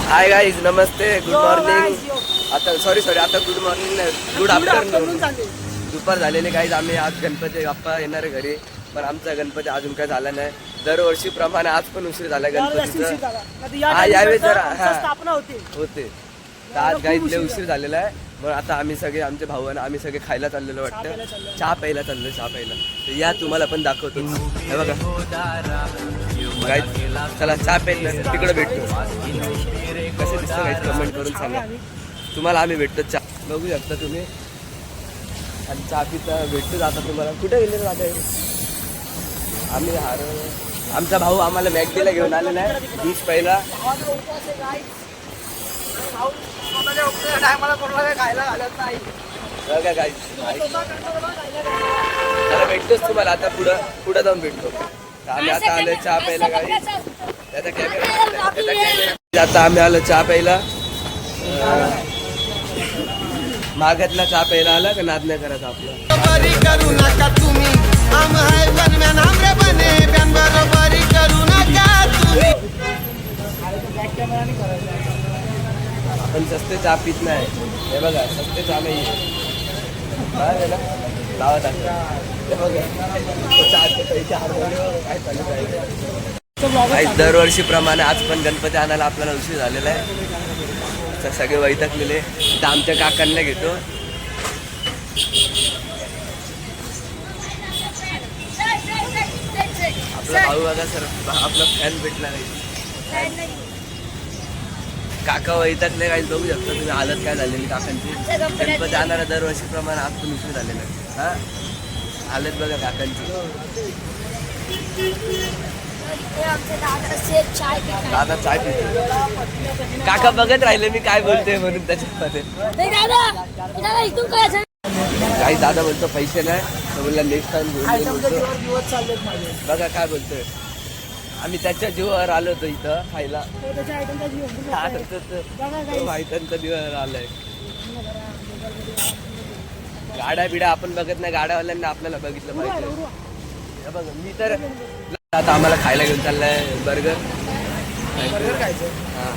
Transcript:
Hi guys, नमस्ते, good morning. आता sorry आता good morning नाही, गुड आफ्टरनून. दुपार झालेले गाईज. आम्ही आज गणपती बाप्पा येणार आहे घरी, पण आमचा गणपती अजून काय झाला नाही. दरवर्षीप्रमाणे आज पण उशीर झाला गणपतीचा. हा यावेळेस जरा होते तर आज गाईज लय उशीर झालेला आहे. मग आता आम्ही सगळे आमचे भाऊ आणि आम्ही सगळे खायला चाललेलो वाटतं. चहा प्यायला चाललो. तर या तुम्हाला पण दाखवतो. हे बघा गाईज, चला चहा प्यायला तिकडे भेटतो. कसं दिसतं गाईज कमेंट करून सांगा. तुम्हाला आम्ही भेटतो, चहा बघू शकता तुम्ही. आणि चहा पिता भेटतो. आता तुम्हाला कुठे गेले दादा? आम्ही आमचा भाऊ आम्हाला मॅगडीला घेऊन आलेला आहे. डिश पहिला बघा गाईज. चला भेटतोच तुम्हाला आता पुढं जाऊन भेटतो. आम्ही आता आलो चहा प्यायला गाईज. त्याचा कॅमेरा आता आम्ही आलो चहा प्यायला. मागतला चहा प्यायला आला का नाद नाही करायचा आपला. आपण सस्ते चहा पित नाही. हे बघा सस्ते चहा नाही लावत आहे. दरवर्षीप्रमाणे आज पण गणपती आणायला आपल्याला उशीर झालेला आहे. सगळे वैतागलेले. तर आमच्या काकांना घेतो. आपला भाऊ बघा सर, आपला फॅन भेटला नाही. काका वैतागले काही बघू शकता तुम्ही हालत काय झालेली काकांची. गणपती आणणारा दरवर्षीप्रमाणे आज पण उशीर झालेला आहे. हा हालत बघा काकांची. दादा चाय पितो. काका बघत राहिले मी काय बोलतोय म्हणून त्याच्यामध्ये. काही दादा बोलतो पैसे नाही, तो बोलला नेक्स्ट टाइम घेऊन बघा काय बोलतोय. आम्ही त्याच्या जीवावर आलो होतो इथं खायला. माहितांचा जीवावर आलाय. गाड्या बिड्या आपण बघत नाही, गाड्यावाल्यांना आपल्याला बघितलं पाहिजे. बघ मी तर आता आम्हाला खायला घेऊन चाललाय बर्गर खायचं. हा